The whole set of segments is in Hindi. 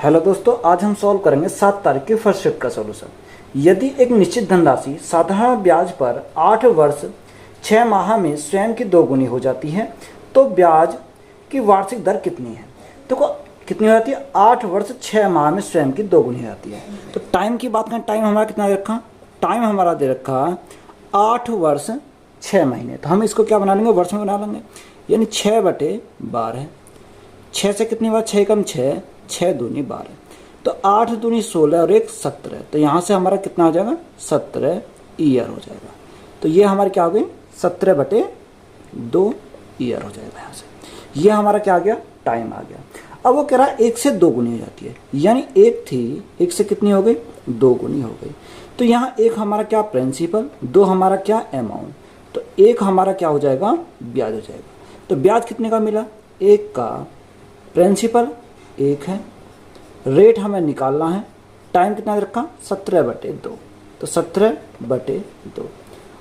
हेलो दोस्तों, आज हम सॉल्व करेंगे 7 तारीख की फर्स्ट शिफ्ट का सॉल्यूशन। यदि एक निश्चित धनराशि साधारण ब्याज पर 8 वर्ष 6 माह में स्वयं की दोगुनी हो जाती है तो ब्याज की वार्षिक दर कितनी है? तो कितनी हो जाती है? 8 वर्ष 6 माह में स्वयं की दोगुनी हो जाती है। तो टाइम की बात करें, टाइम हमारा कितना दे रखा? टाइम हमारा दे रखा 8 वर्ष 6 महीने। तो हम इसको क्या बना लेंगे? वर्ष में बना लेंगे, यानी 6/12। 6 से कितनी बार? 6 कम 6, 6 दूनी 12, तो 8 दूनी 16 और 1 17। तो यहाँ से हमारा कितना हो जाएगा? 17 ईयर हो जाएगा। तो ये हमारे क्या हो गई? 17/2 ईयर हो जाएगा। यहाँ से ये हमारा क्या आ गया? टाइम आ गया। अब वो कह रहा है 1 से 2 गुनी हो जाती है, यानी 1 थी, 1 से कितनी हो गई? 2 गुनी हो गई। तो यहाँ 1 हमारा क्या? प्रिंसिपल। 2 हमारा क्या? अमाउंट। तो 1 हमारा क्या हो जाएगा? ब्याज हो जाएगा। तो ब्याज कितने का मिला? 1 का। प्रिंसिपल 1 है, रेट हमें निकालना है, टाइम कितना रखा? 17/2। तो 17/2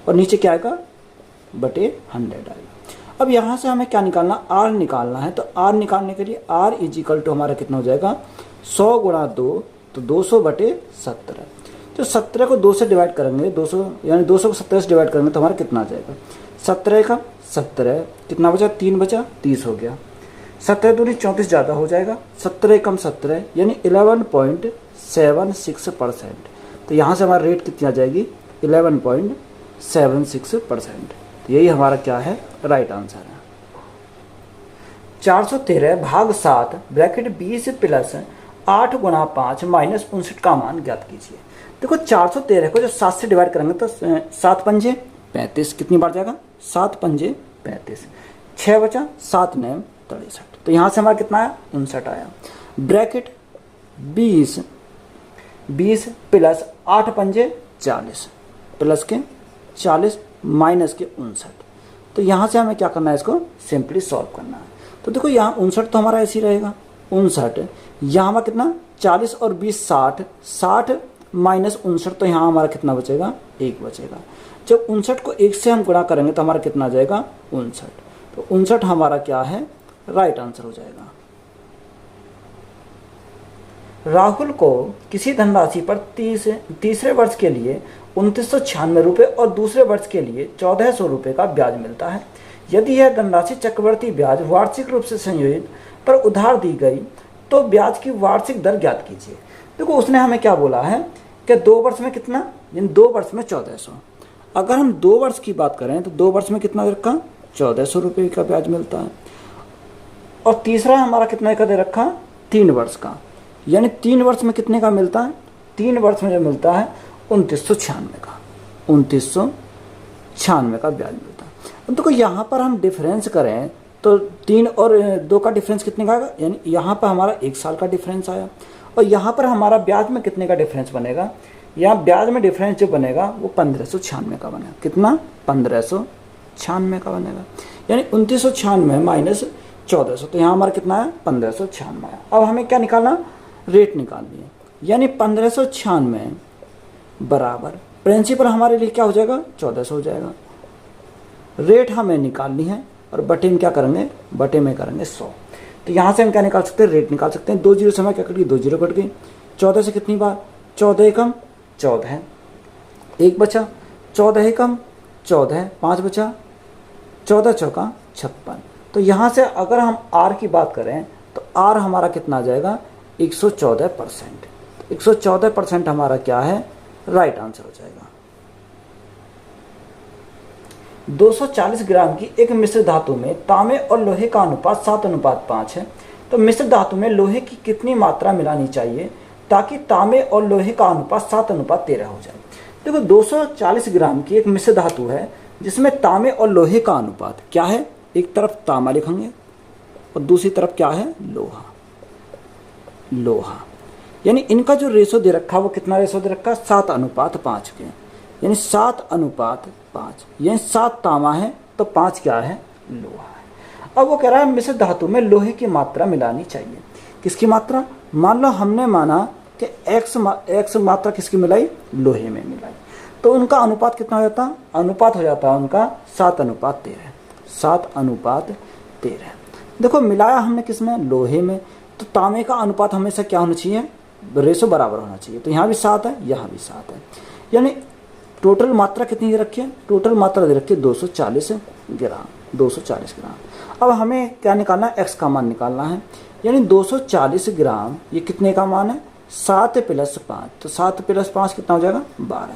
और नीचे क्या आएगा? बटे 100 आएगा। अब यहाँ से हमें क्या निकालना? आर निकालना है। तो आर निकालने के लिए आर इजिकल टू हमारा कितना हो जाएगा? 100 गुणा 2, तो 200/17। तो 17 को 2 से डिवाइड करेंगे, 200 यानी 200 को 17 से डिवाइड करेंगे तो हमारा कितना आ जाएगा? 17 का 17, कितना बचा? 3 बचा, 30 हो गया। 17 दूनी 34 ज़्यादा हो जाएगा, 17 कम 17 यानी 11.76%। तो यहाँ से हमारा रेट कितनी आ जाएगी? 11.76%। तो यही हमारा क्या है? राइट आंसर है। 413 भाग 7 ब्रैकेट 20 प्लस 8 गुणा 5 माइनस 59 का मान ज्ञात कीजिए। देखो 413 को जो 7 से डिवाइड करेंगे तो 7 पंजे 35, कितनी बार जाएगा? 7 पंजे 35, 6 बचा, 7 9 63। तो यहाँ से हमारा कितना आया? 59 आया। ब्रैकेट 20 प्लस 8 पंजे 40 प्लस के 40 माइनस के 59। तो यहाँ से हमें क्या करना है? इसको सिंपली सॉल्व करना है। तो देखो यहाँ 59 तो हमारा ऐसे ही रहेगा, 59 यहाँ हमारा कितना? 40 और 20 60, 60 माइनस 59, तो यहाँ हमारा कितना बचेगा? 1 बचेगा। जब 59 को 1 से हम गुणा करेंगे तो हमारा कितना आ जाएगा? 59। तो 59 हमारा क्या है? राइट आंसर हो जाएगा। राहुल को किसी धनराशि पर तीसरे वर्ष के लिए 2996 रुपये और दूसरे वर्ष के लिए 1400 रुपये का ब्याज मिलता है। यदि यह धनराशि चक्रवृद्धि ब्याज वार्षिक रूप से संयोजित पर उधार दी गई तो ब्याज की वार्षिक दर ज्ञात कीजिए। देखो उसने हमें क्या बोला है कि 2 वर्ष में कितना? यानी 2 वर्ष में 1400। अगर हम 2 वर्ष की बात करें तो 2 वर्ष में कितना रखा? 1400 रुपये का ब्याज मिलता है। और तीसरा हमारा कितने का दे रखा? 3 वर्ष का, यानी 3 वर्ष में कितने का मिलता है? 3 वर्ष में जो मिलता है 2996 का, 2996 का ब्याज मिलता है। अब देखो यहाँ पर हम डिफरेंस करें तो 3 और 2 का डिफरेंस कितने का आएगा? यानी यहाँ पर हमारा 1 साल का डिफरेंस आया। और यहाँ पर हमारा ब्याज में कितने का डिफरेंस बनेगा? यहाँ ब्याज में डिफरेंस जो बनेगा वो 1596 का बनेगा। कितना? 1596 का बनेगा, यानी 2996 माइनस 1400। तो यहाँ हमारा कितना है? 1596 आया। अब हमें क्या निकालना? रेट निकालनी है, यानी 1596 बराबर प्रिंसिपल हमारे लिए क्या हो जाएगा? 1400 हो जाएगा। रेट हमें निकालनी है और बटे में क्या करेंगे? बटे में करेंगे 100। तो यहाँ से हम क्या निकाल सकते हैं? रेट निकाल सकते हैं। 2 जीरो से हमें क्या कट गई? 2 जीरो कट गई। 14 से कितनी बार? 14 कम 14, 1 बचा, 14 कम 14, 5 बचा, 14 चौका 56। तो यहाँ से अगर हम आर की बात करें तो आर हमारा कितना आ जाएगा? 114%। 114% हमारा क्या है? राइट आंसर हो जाएगा। 240 ग्राम की एक मिश्र धातु में तांबे और लोहे का अनुपात 7:5 है। तो मिश्र धातु में लोहे की कितनी मात्रा मिलानी चाहिए ताकि तांबे और लोहे का अनुपात 7:13 हो जाए? देखो 240 ग्राम की एक मिश्र धातु है जिसमें तांबे और लोहे का अनुपात क्या है? एक तरफ तांबा लिखेंगे और दूसरी तरफ क्या है? लोहा। यानी इनका जो रेशो दे रखा वो कितना रेशो दे रखा? 7:5 के, यानी 7:5, यानी 7 तांबा है तो 5 क्या है? लोहा है। अब वो कह रहा है मिश्र धातु में लोहे की मात्रा मिलानी चाहिए। किसकी मात्रा? मान लो हमने माना कि एक्स मात्रा किसकी मिलाई? लोहे में मिलाई। तो उनका अनुपात कितना हो जाता? अनुपात हो जाता है उनका 7:13। 7:13। देखो मिलाया हमने किसमें? लोहे में। तो तांबे का अनुपात हमेशा क्या होना चाहिए, रेशो बराबर होना चाहिए। तो यहाँ भी 7 है, यहाँ भी 7 है, यानी टोटल मात्रा कितनी दे रखी है, टोटल मात्रा दे रखी है 240 ग्राम, 240 ग्राम। अब हमें क्या निकालना है, x का मान निकालना है, यानी 240 ग्राम ये कितने का मान है, 7 + 5, तो 7 + 5 कितना हो जाएगा, 12।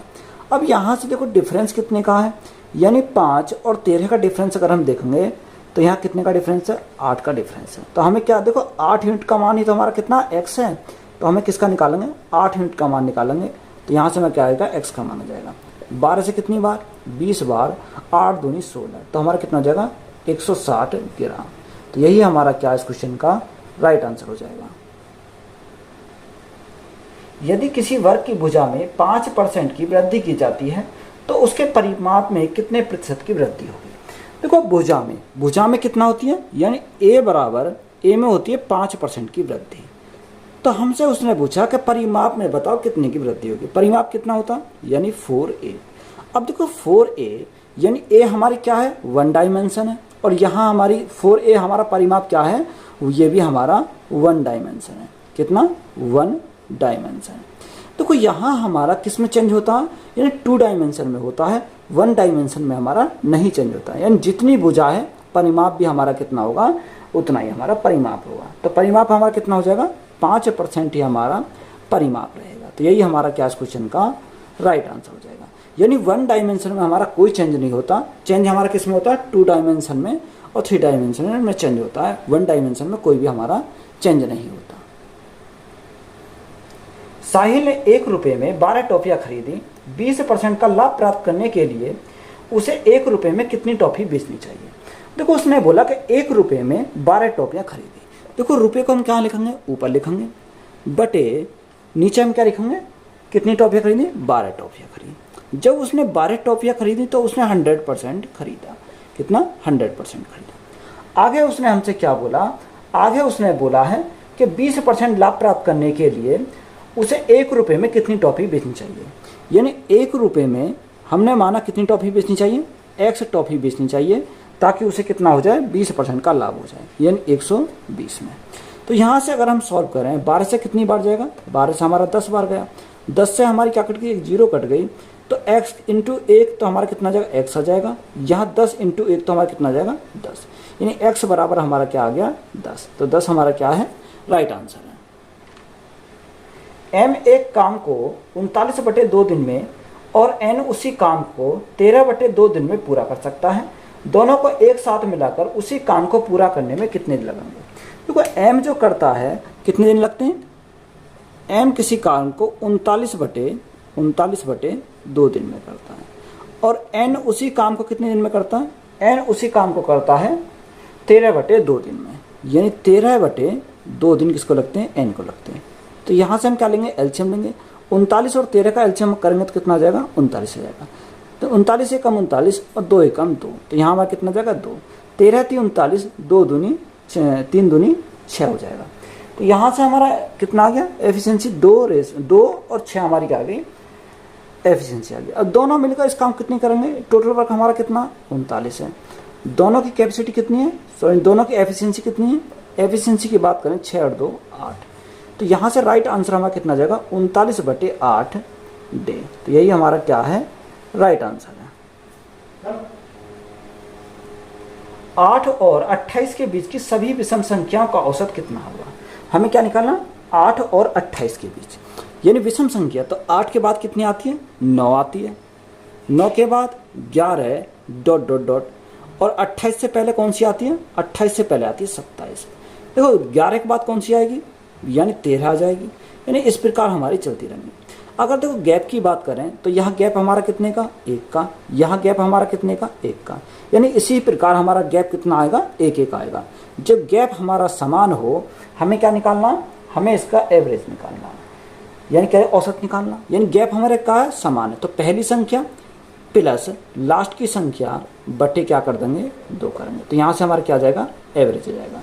अब यहाँ से देखो डिफरेंस कितने का है, यानी 5 और 13 का डिफरेंस अगर हम देखेंगे तो यहाँ कितने का डिफरेंस है, 8 का डिफरेंस है। तो हमें क्या, देखो 8 यूनिट का मान ही तो हमारा कितना x है, तो हमें किसका निकालेंगे, 8 यूनिट का मान निकालेंगे। तो यहाँ से हमें क्या आएगा, x का मान आ जाएगा। 12 से कितनी बार, 20 बार, 8 दूनी 16, तो हमारा कितना हो जाएगा, 160 ग्राम। तो यही हमारा क्या इस क्वेश्चन का राइट आंसर हो जाएगा। यदि किसी वर्ग की भुजा में 5% की वृद्धि की जाती है तो उसके परिमाप में कितने प्रतिशत की वृद्धि होगी। देखो भुजा में कितना होती है, यानी a में होती है 5% की वृद्धि। तो हमसे उसने पूछा कि परिमाप में बताओ कितने की वृद्धि होगी। परिमाप कितना होता, यानी 4a। अब देखो 4a यानी a हमारी क्या है, 1 डायमेंशन है, और यहाँ हमारी 4a हमारा परिमाप क्या है, ये भी हमारा 1 डायमेंशन है। कितना, 1 डायमेंशन। देखो यहाँ हमारा किस में चेंज होता है, यानी 2 डायमेंशन में होता है, 1 डायमेंशन में हमारा नहीं चेंज होता है। यानी जितनी भुजा है परिमाप भी हमारा कितना होगा, उतना ही हमारा परिमाप होगा। तो परिमाप हमारा कितना हो जाएगा, 5% ही हमारा परिमाप रहेगा। तो यही हमारा क्या इस क्वेश्चन का राइट आंसर हो जाएगा। यानी 1 डायमेंशन में हमारा कोई चेंज नहीं होता, चेंज हमारा किस में होता है, 2 डायमेंशन में और 3 डायमेंशन में चेंज होता है। 1 डायमेंशन में कोई भी हमारा चेंज नहीं होता। साहिल ने 1 रुपये में 12 टॉफियाँ खरीदी। 20% का लाभ प्राप्त करने के लिए उसे 1 रुपये में कितनी टॉफी बेचनी चाहिए। देखो उसने बोला कि 1 रुपये में 12 टॉफियाँ खरीदी। देखो रुपये को हम क्या लिखेंगे, ऊपर लिखेंगे, बटे नीचे हम क्या लिखेंगे, कितनी टॉफियाँ खरीदी, 12 टॉफियाँ खरीदी। जब उसने 12 टॉफियाँ खरीदी तो उसने 100% खरीदा। कितना, 100% खरीदा। आगे उसने हमसे क्या बोला, आगे उसने बोला है कि 20% लाभ प्राप्त करने के लिए उसे 1 रुपये में कितनी टॉफी बेचनी चाहिए। यानी 1 रुपये में हमने माना कितनी टॉफी बेचनी चाहिए, x टॉफी बेचनी चाहिए, ताकि उसे कितना हो जाए, 20% का लाभ हो जाए, यानी 120 में। तो यहाँ से अगर हम सॉल्व करें, 12 से कितनी बार जाएगा, 12 से हमारा 10 बार गया, 10 से हमारी क्या कट गई, 1 0 कट गई, तो x × 1 तो हमारा कितना जाएगा, x आ जाएगा। यहाँ 10 × 1 तो हमारा कितना जाएगा, 10, यानी x बराबर हमारा क्या आ गया, 10। तो 10 हमारा क्या है, राइट आंसर है। m एक काम को 39/2 दिन में और n उसी काम को 13/2 दिन में पूरा कर सकता है। दोनों को एक साथ मिलाकर उसी काम को पूरा करने में कितने दिन लगेंगे। देखो m जो करता है कितने दिन लगते हैं, m किसी काम को 39/2 दिन में करता है, और n उसी काम को कितने दिन में करता है, n उसी काम को करता है 13/2 दिन में, यानी 13/2 दिन किसको लगते हैं, n को लगते हैं। तो यहाँ से हम क्या लेंगे, एलसीएम लेंगे। 39 और 13 का एलसीएम करेंगे तो कितना आ जाएगा, 39 आ जाएगा। तो 39 से कम 39 और 2 एकम 2, तो यहाँ हमारा कितना जाएगा, 2। 13 × 39, 2 दूनी 3 दूनी 6 हो जाएगा। तो यहाँ से हमारा कितना आ गया, एफिशिएंसी 2 और 6 हमारी क्या आ गई, एफिशिएंसी आ गई। अब दोनों मिलकर इस काम कितनी करेंगे, टोटल वर्क हमारा कितना, 39 है। दोनों की कैपेसिटी कितनी है, सॉरी दोनों की एफिशिएंसी कितनी है, एफिशिएंसी की बात करें 6 और 2 8। तो यहाँ से राइट आंसर हमारा कितना जाएगा, 39/8 डे। तो यही हमारा क्या है, राइट आंसर है। 8 और 28 के बीच की सभी विषम संख्याओं का औसत कितना होगा। हमें क्या निकालना, 8 और 28 के बीच, यानी विषम संख्या। तो 8 के बाद कितनी आती है, 9 आती है, 9 के बाद 11 ... और 28 से पहले कौन सी आती है, 28 से पहले आती है 27। देखो 11 के बाद कौन सी आएगी, यानी 13 आ जाएगी। यानी इस प्रकार हमारी चलती रहेंगी। अगर देखो गैप की बात करें तो यहाँ गैप हमारा कितने का, 1 का, यहाँ गैप हमारा कितने का, 1 का, यानी इसी प्रकार हमारा गैप कितना आएगा, 1 आएगा। जब गैप हमारा समान हो, हमें क्या निकालना, हमें इसका एवरेज निकालना, यानी क्या, औसत निकालना। यानी गैप हमारे का समान है, तो पहली संख्या प्लस लास्ट की संख्या बटे क्या कर देंगे, 2 करेंगे। तो यहाँ से हमारा क्या आ जाएगा, एवरेज आ जाएगा।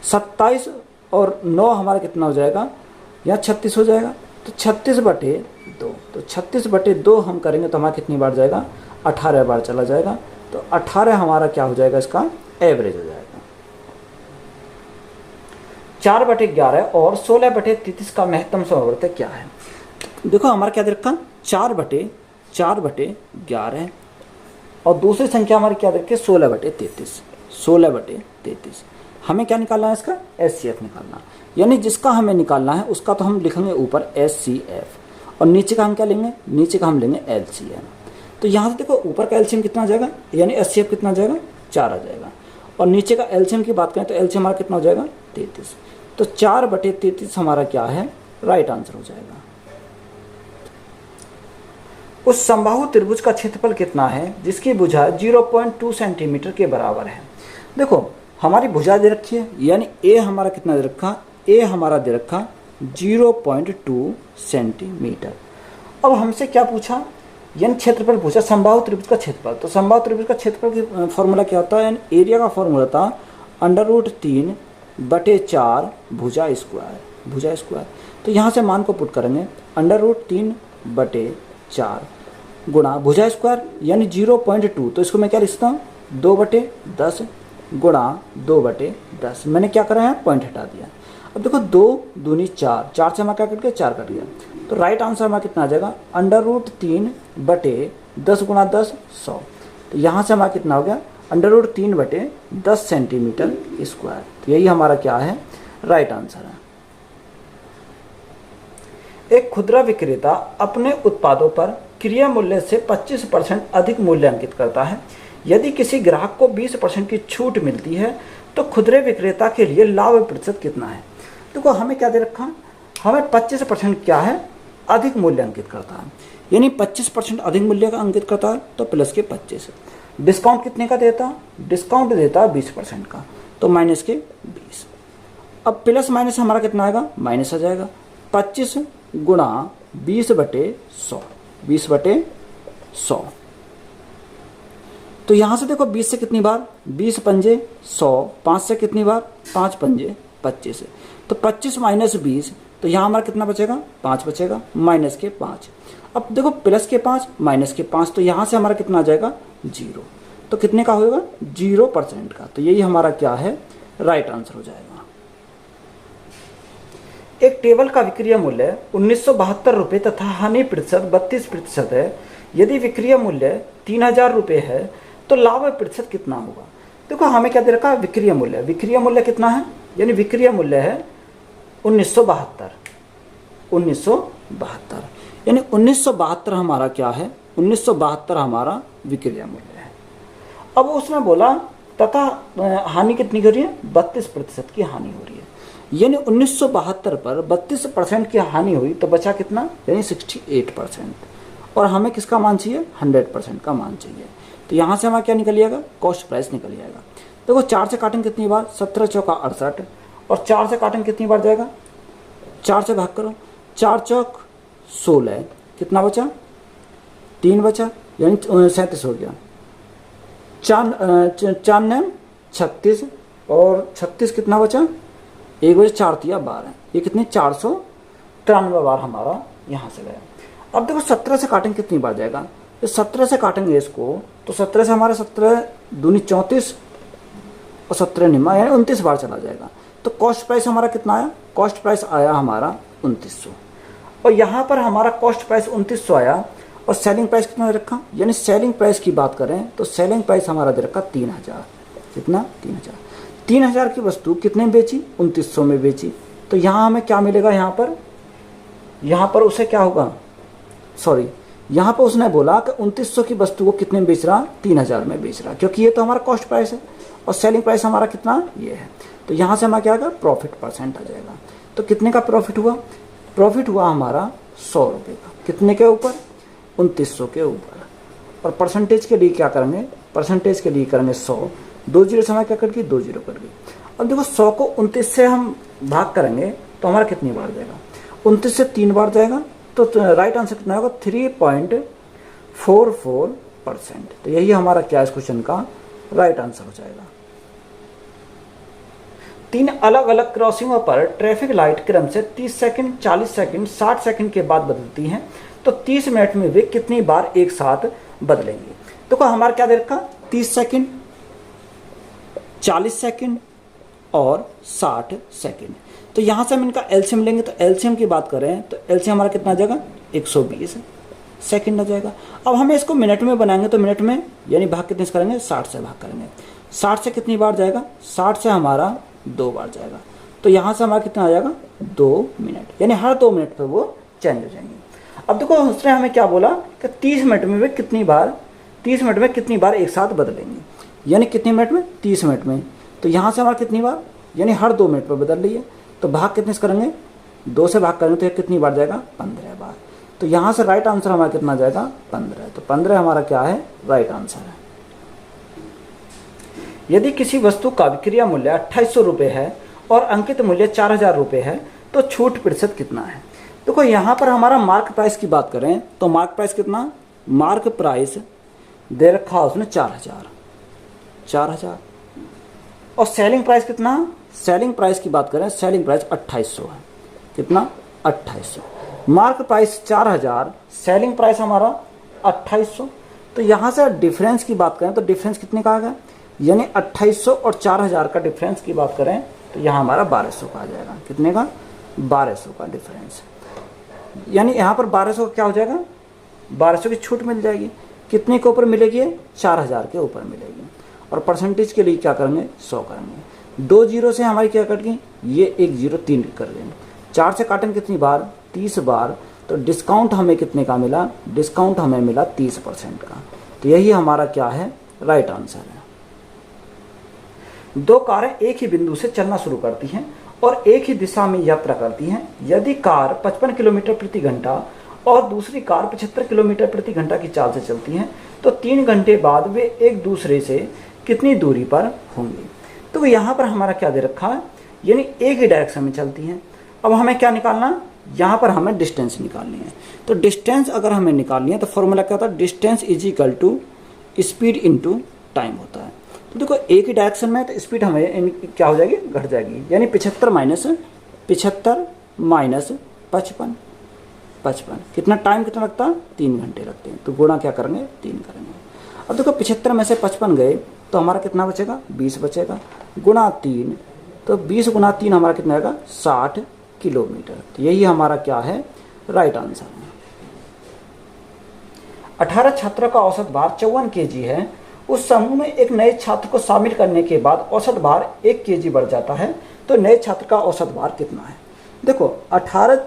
27 और 9 हमारा कितना हो जाएगा, यहाँ 36 हो जाएगा। तो 36/2, तो 36/2 हम करेंगे तो हमारा कितनी बार जाएगा, 18 बार चला जाएगा। तो 18 हमारा क्या हो जाएगा, इसका एवरेज हो जाएगा। 4/11 और 16/33 का महत्तम समवर्तक क्या है? देखो हमारा क्या दे रखा, 4/11 और दूसरी संख्या हमारी क्या दे रखी है, 16/33। 16/33 हमें क्या निकालना है, इसका एचसीएफ निकालना, यानी जिसका हमें निकालना है उसका तो हम लिखेंगे ऊपर एचसीएफ और नीचे का हम क्या लेंगे, नीचे का हम लेंगे एलसीएम। तो यहाँ से देखो ऊपर का एलसीएम कितना आ जाएगा, यानी एचसीएफ कितना आ जाएगा, 4 आ जाएगा, और नीचे का एलसीएम की बात करें तो एलसीएम हमारा कितना हो जाएगा, 33। तो 4/33 हमारा क्या है, राइट आंसर हो जाएगा। उस समबाहु त्रिभुज का क्षेत्रफल कितना है जिसकी भुजा 0.2 सेंटीमीटर के बराबर है? देखो हमारी भुजा दे रखी है, यानी ए हमारा कितना दे रखा, ए हमारा दे रखा 0.2 सेंटीमीटर। अब हमसे क्या पूछा, यानी क्षेत्रफल पूछा, समबाहु त्रिभुज का क्षेत्रफल। तो समबाहु त्रिभुज का क्षेत्रफल की फॉर्मूला क्या होता है, यानी एरिया का फॉर्मूला था √3/4 भुजा स्क्वायर। तो यहाँ से मान को पुट करेंगे, √3/4 गुणा भुजा स्क्वायर यानी 0.2, तो इसको मैं क्या लिखता हूँ, 2/10 गुणा 2/10। मैंने क्या करा है, पॉइंट हटा दिया। अब देखो 2 दूनी 4, 4 से हमारा क्या कट गया, 4 कट गया। तो राइट आंसर हमारा कितना आ जाएगा, √3/10 गुणा 10 100। तो यहाँ से हमारा कितना हो गया, √3/10 सेंटीमीटर स्क्वायर। तो यही हमारा क्या है, राइट आंसर है। एक खुदरा विक्रेता अपने उत्पादों पर क्रय मूल्य से 25% अधिक मूल्य अंकित करता है। यदि किसी ग्राहक को 20% की छूट मिलती है तो खुदरे विक्रेता के लिए लाभ प्रतिशत कितना है? देखो हमें क्या दे रखा, हमें 25% क्या है, अधिक मूल्य अंकित करता है, यानी 25% अधिक मूल्य का अंकित करता है तो प्लस के 25। डिस्काउंट कितने का देता, डिस्काउंट देता है 20% का, तो माइनस के 20। अब प्लस माइनस हमारा कितना आएगा, माइनस आ जाएगा। 25 गुणा 20/100, 20/100। तो यहाँ से देखो 20 से कितनी बार, 20 पंजे 100, 5 से कितनी बार, 5 पंजे 25। तो 25 माइनस 20, तो यहाँ हमारा कितना बचेगा, 5 बचेगा, माइनस के 5। अब देखो प्लस के 5 माइनस के 5, तो यहाँ से हमारा कितना आ जाएगा, 0। तो कितने का होगा, 0% का। तो यही हमारा क्या है, राइट आंसर हो जाएगा। एक टेबल का विक्रय मूल्य 1972 रुपये तथा हानि प्रतिशत 32% है। यदि विक्रय मूल्य 3000 रुपये है तो लाभ प्रतिशत कितना होगा? देखो हमें क्या दे रखा है, विक्रय मूल्य। विक्रय मूल्य कितना है, यानी विक्रय मूल्य है 1972, यानी 1972 हमारा क्या है, 1972 हमारा विक्रय मूल्य है। अब उसने बोला तथा हानि कितनी हो रही है, 32% की हानि हो रही है, यानी 1972 पर 32% की हानि हुई तो बचा कितना, यानी 68%। और हमें किसका मान चाहिए, 100% का मान चाहिए। तो यहाँ से हमारा क्या निकल जाएगा, कॉस्ट प्राइस निकल जाएगा। देखो 4 से काटेंगे कितनी बार, 17 चौका 68, और 4 से काटेंगे कितनी बार जाएगा, 4 से भाग करो, 4 चौक 16, कितना बचा, 3 बचा, यानी 37 हो गया। 4 36, और 36 कितना बचा, 1 बजे 4 दिया 12, ये कितने 493 बार हमारा यहाँ से गया। अब देखो 17 से काटेंगे कितनी बार जाएगा, तो 17 से काटेंगे इसको, तो 17 से हमारा 17 दूनी 34 और 17 निमा, यानी 29 बार चला जाएगा। तो कॉस्ट प्राइस हमारा कितना आया, कॉस्ट प्राइस आया हमारा 2900। और यहाँ पर हमारा कॉस्ट प्राइस 2900 आया, और सेलिंग प्राइस कितना दे रखा, यानी सेलिंग प्राइस की बात करें तो सेलिंग प्राइस हमारा दे रखा 3000। कितना, 3000। 3000 की वस्तु कितने में बेची, 2900 में बेची। तो यहाँ हमें क्या मिलेगा, यहाँ पर उसे क्या होगा, सॉरी, यहाँ पर उसने बोला कि 2900 की वस्तु को कितने में बेच रहा, 3000 में बेच रहा, क्योंकि ये तो हमारा कॉस्ट प्राइस है और सेलिंग प्राइस हमारा कितना, ये है। तो यहाँ से हमारा क्या आएगा, प्रॉफिट परसेंट आ जाएगा। तो कितने का प्रॉफिट हुआ, प्रॉफिट हुआ हमारा 100 रुपये का, कितने के ऊपर, 2900 के ऊपर। और परसेंटेज के लिए क्या करेंगे, परसेंटेज के लिए करेंगे 100, 2 जीरो से हमारा क्या कट गई, 2 जीरो कट गई। अब देखो 100 को 29 से हम भाग करेंगे तो हमारा कितनी बार जाएगा, 29 से 3 बार जाएगा। तो राइट आंसर कितना होगा, 3.44%। तो यही हमारा क्या इस क्वेश्चन का राइट आंसर हो जाएगा। 3 अलग अलग क्रॉसिंगों पर ट्रैफिक लाइट क्रम से 30 सेकंड, 40 सेकंड, 60 सेकंड के बाद बदलती हैं, तो 30 मिनट में वे कितनी बार एक साथ बदलेंगे? देखो हमारा क्या दे रखा, 30 सेकंड, 40 सेकंड और 60 सेकंड। तो यहाँ से हम इनका एलसीएम लेंगे, तो एलसीएम की बात करें तो एलसीएम हमारा कितना आ जाएगा 120 सेकंड आ जाएगा। अब हमें इसको मिनट में बनाएंगे तो मिनट में यानी भाग कितने से करेंगे 60 से भाग करेंगे। 60 से कितनी बार जाएगा 60 से हमारा 2 बार जाएगा। तो यहाँ से हमारा कितना आ जाएगा 2 मिनट, यानी हर 2 मिनट पर वो चेंज हो जाएंगे। अब देखो उसने हमें क्या बोला कि 30 मिनट में वे कितनी बार एक साथ बदलेंगे, यानी कितने मिनट में 30 मिनट में। तो यहाँ से हमारा कितनी बार यानी हर 2 मिनट पर बदल रही है। तो भाग कितने से करेंगे 2 से भाग करेंगे तो कितनी बार जाएगा 15 बार। तो यहाँ से राइट आंसर हमारा कितना जाएगा 15। तो 15 हमारा क्या है राइट आंसर है। यदि किसी वस्तु का विक्रय मूल्य 2800 रुपये है और अंकित मूल्य 4000 रुपये है तो छूट प्रतिशत कितना है। देखो यहाँ पर हमारा मार्क प्राइस की बात करें तो मार्क प्राइस कितना, मार्क प्राइस दे रखा उसने 4000 और सेलिंग प्राइस कितना, सेलिंग प्राइस की बात करें सेलिंग प्राइस 2800 है। कितना 2800, मार्क प्राइस 4000, सेलिंग प्राइस हमारा 2800। तो यहाँ से डिफरेंस की बात करें तो डिफरेंस कितने का आ गया, यानी 2800 और 4000 का डिफरेंस की बात करें तो यहाँ हमारा 1200 का आ जाएगा। कितने का 1200 का डिफरेंस, यानी यहाँ पर 1200 का क्या हो जाएगा 1200 की छूट मिल जाएगी। कितने के ऊपर मिलेगी 4000 के ऊपर मिलेगी। और परसेंटेज के लिए क्या करेंगे 100 करेंगे। 2 जीरो से हमारी क्या कट गई, ये 1 जीरो 3 कर देंगे। 4 से काटेंगे कितनी बार 30 बार। तो डिस्काउंट हमें कितने का मिला, डिस्काउंट हमें मिला 30% का। तो यही हमारा क्या है राइट आंसर है। 2 कारें एक ही बिंदु से चलना शुरू करती हैं और एक ही दिशा में यात्रा करती हैं। यदि कार 55 किलोमीटर प्रति घंटा और दूसरी कार 75 किलोमीटर प्रति घंटा की चाल से चलती हैं तो 3 घंटे बाद वे एक दूसरे से कितनी दूरी पर होंगी। तो यहाँ पर हमारा क्या दे रखा है, यानी एक ही डायरेक्शन में चलती हैं। अब हमें क्या निकालना, यहाँ पर हमें डिस्टेंस निकालनी है। तो डिस्टेंस अगर हमें निकालनी है तो फॉर्मूला क्या होता है, distance is equal to speed into time होता है। तो देखो एक ही डायरेक्शन में तो स्पीड हमें क्या हो जाएगी घट जाएगी, यानी 75 माइनस 55 कितना टाइम कितना लगता है 3 घंटे लगते हैं। तो गुणा क्या करेंगे 3 करेंगे। अब देखो 75 में से 55 गए तो हमारा कितना बचेगा 20 बचेगा, गुणा 3 तो 20 गुणा 3 हमारा कितना आएगा 60 किलोमीटर। तो यही हमारा क्या है राइट आंसर है। 18 छात्रों का औसत भार 54 kg है। उस समूह में एक नए छात्र को शामिल करने के बाद औसत भार 1 kg बढ़ जाता है तो नए छात्र का औसत भार कितना है। देखो 18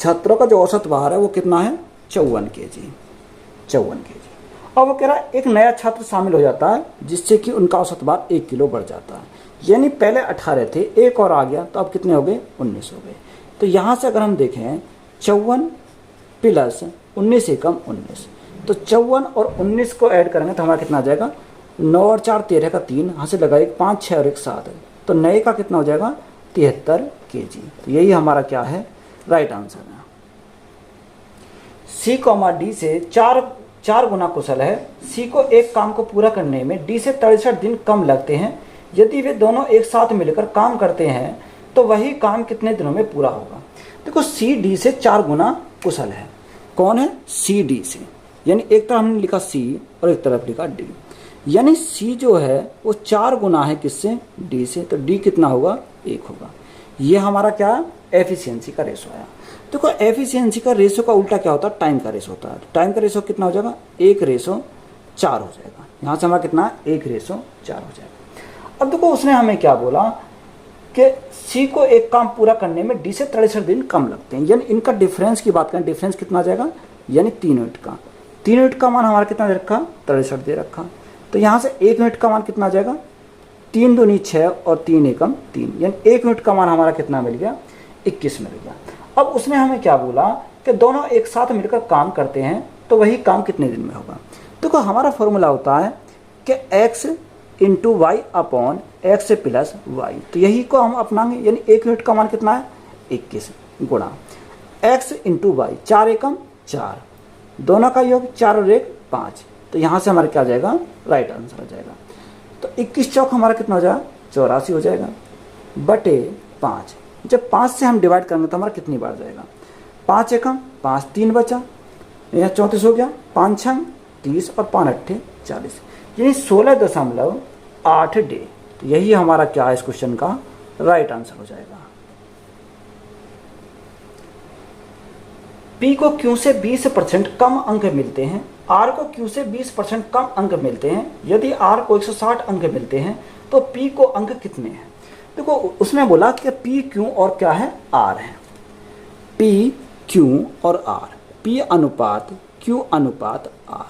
छात्रों का जो औसत भार है वो कितना है 54 kg। और वो कह रहा है एक नया छात्र शामिल हो जाता है जिससे कि उनका औसत भार 1 किलो बढ़ जाता है। यानी पहले 18 थे, एक और आ गया तो अब कितने हो गए 19 हो गए। तो यहाँ से अगर हम देखें 54 प्लस 19 से कम 19, तो 54 और 19 को ऐड करेंगे तो हमारा कितना आ जाएगा 9 और 4 13 का 3, यहाँ से लगा 1 5 6 और 1 7, तो नए का कितना हो जाएगा 73 kg। तो यही हमारा क्या है राइट आंसर है। C, D से 4 गुना कुशल है। C को एक काम को पूरा करने में D से 63 दिन कम लगते हैं। यदि वे दोनों एक साथ मिलकर काम करते हैं तो वही काम कितने दिनों में पूरा होगा। देखो C D से 4 गुना कुशल है। कौन है C D से, यानी एक तरफ हमने लिखा C और एक तरफ लिखा D, यानी C जो है वो 4 गुना है किससे D से, तो D कितना होगा 1 होगा। ये हमारा क्या एफिशिएंसी का रेशो आया। देखो एफिशिएंसी का रेशो का उल्टा क्या होता है टाइम का रेशो होता है। टाइम का रेशो कितना हो जाएगा 1:4 हो जाएगा। यहाँ से हमारा कितना 1:4 हो जाएगा। अब देखो उसने हमें क्या बोला कि C को एक काम पूरा करने में D से 63 दिन कम लगते हैं, यानी इनका डिफरेंस की बात करें, डिफरेंस कितना आ जाएगा, यानी 3 यूनिट का। 3 यूनिट का मान हमारा कितना दे रखा 63 दे रखा। तो यहाँ से 1 यूनिट का मान कितना आ जाएगा 3 दूनी 6 और 3 एकम 3, यानी 1 यूनिट का मान हमारा कितना मिल गया 21 मिल गया। अब उसने हमें क्या बोला कि दोनों एक साथ मिलकर काम करते हैं तो वही काम कितने दिन में होगा। देखो हमारा फॉर्मूला होता है कि x into y upon x plus y, तो यही को हम अपनाएंगे, यानी 1 यूनिट का मान कितना है 21 गुणा x इंटू वाई, 4 एकम 4, दोनों का योग 4 और 1 5। तो यहाँ से हमारा क्या आ जाएगा राइट आंसर आ जाएगा। तो 21 चौक हमारा कितना हो जाएगा 84 हो जाएगा बटे 5। जब 5 से हम डिवाइड करेंगे तो हमारा कितनी बार जाएगा 5 एकम 5 3 बचा, यह 34 हो गया, 5 6 30 और 5 8 40, यानी 16.8 डे। तो यही हमारा क्या है इस क्वेश्चन का राइट आंसर हो जाएगा। P को Q से 20% कम अंक मिलते हैं, R को Q से 20% कम अंक मिलते हैं, यदि R को 160 अंक मिलते हैं तो P को अंक कितने हैं। देखो उसने बोला कि P Q और क्या है, R है। P Q और R, P अनुपात Q अनुपात R।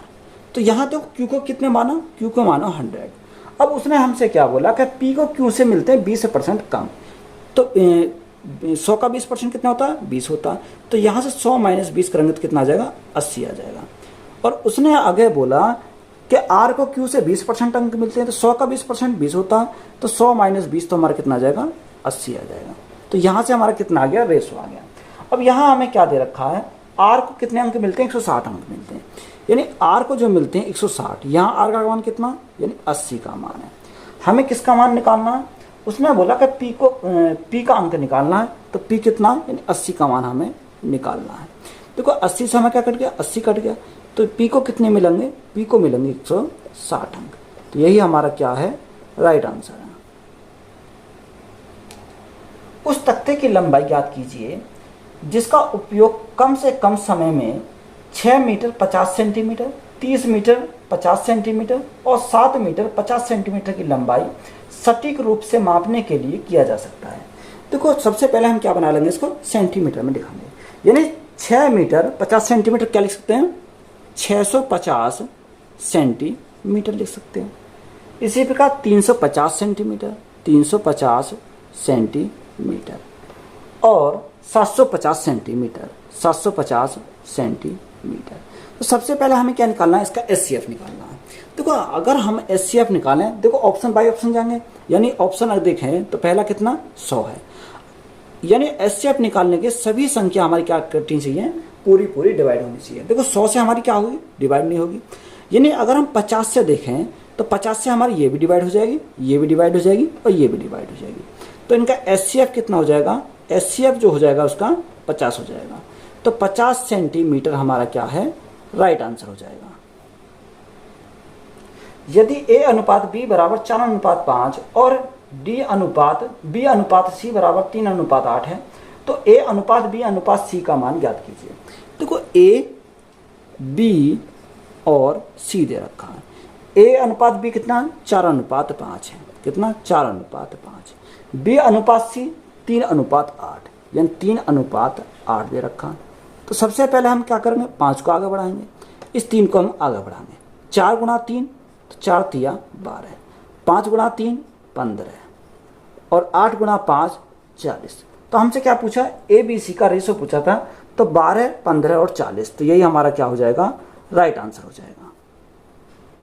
तो यहाँ देखो Q को कितने माना, Q को माना 100। अब उसने हमसे क्या बोला कि P को Q से मिलते हैं 20% कम, तो 100 का 20% कितना होता है, 20 होता है। तो यहाँ से 100 - 20 करेंगे तो कितना आ जाएगा, 80 आ जाएगा। और उसने आगे बोला कि R को Q से 20% अंक मिलते हैं, तो 100 का 20% 20 होता है, तो 100 - 20 तो हमारा कितना आ जाएगा, 80 आ जाएगा। तो यहाँ से हमारा कितना आ गया, रेशो आ गया। अब यहाँ हमें क्या दे रखा है, R को कितने अंक मिलते हैं, 160 अंक मिलते हैं, यानी R को जो मिलते हैं 160, यहाँ R का मान कितना, यानी 80 का मान है। हमें किसका मान निकालना है, उसने बोला कि P का अंक निकालना है, तो P कितना, यानी 80 का मान हमें निकालना है। देखो 80 से हमें क्या कट गया, 80 कट गया, तो P को कितने मिलेंगे, P को मिलेंगे 160 अंक। तो यही हमारा क्या है, राइट आंसर है। उस तख्ते की लंबाई ज्ञात कीजिए जिसका उपयोग कम से कम समय में 6 मीटर 50 सेंटीमीटर, 30 मीटर 50 सेंटीमीटर और 7 मीटर 50 सेंटीमीटर की लंबाई सटीक रूप से मापने के लिए किया जा सकता है। देखो सबसे पहले हम क्या बना लेंगे, इसको सेंटीमीटर में दिखाएंगे, यानी 6 मीटर 50 सेंटीमीटर क्या लिख सकते हैं, 650 सेंटीमीटर लिख सकते हैं। इसी प्रकार 350 सेंटीमीटर, 350 सेंटीमीटर और 750 सेंटीमीटर, 750 सेंटीमीटर। तो सबसे पहले हमें क्या निकालना है, इसका SCF निकालना है। देखो अगर हम SCF निकालें, देखो ऑप्शन बाय ऑप्शन जाएंगे, यानी ऑप्शन अगर देखें तो पहला कितना, 100 है, यानी SCF निकालने के सभी संख्या हमारी क्या करनी चाहिए, पूरी डिवाइड होनी चाहिए। देखो 100 से हमारी क्या होगी, डिवाइड नहीं होगी, यानी अगर हम 50 से देखें तो 50 से हमारी ये भी डिवाइड हो जाएगी, ये भी डिवाइड हो जाएगी और ये भी डिवाइड हो जाएगी। तो इनका SCF कितना हो जाएगा, SCF जो हो जाएगा उसका 50 हो जाएगा। तो 50 सेंटीमीटर हमारा क्या है, राइट आंसर हो जाएगा। यदि A अनुपात B बराबर 4:5 और B अनुपात C बराबर 3:8 है, तो A अनुपात B अनुपात C का मान ज्ञात कीजिए। देखो A, B और C दे रखा है। A अनुपात B कितना, 4:5 है, कितना, 4:5। B अनुपात C 3:8, यानी 3:8 दे रखा। तो सबसे पहले हम क्या करेंगे, 5 को आगे बढ़ाएंगे, इस 3 को हम आगे बढ़ाएंगे। 4 गुणा 3 तो 4 तिया 12, 5 गुणा 3 15 और 8 गुणा 5 40। तो हमसे क्या पूछा, ABC का रेशो पूछा था, तो 12, 15 और 40। तो यही हमारा क्या हो जाएगा, राइट आंसर हो जाएगा।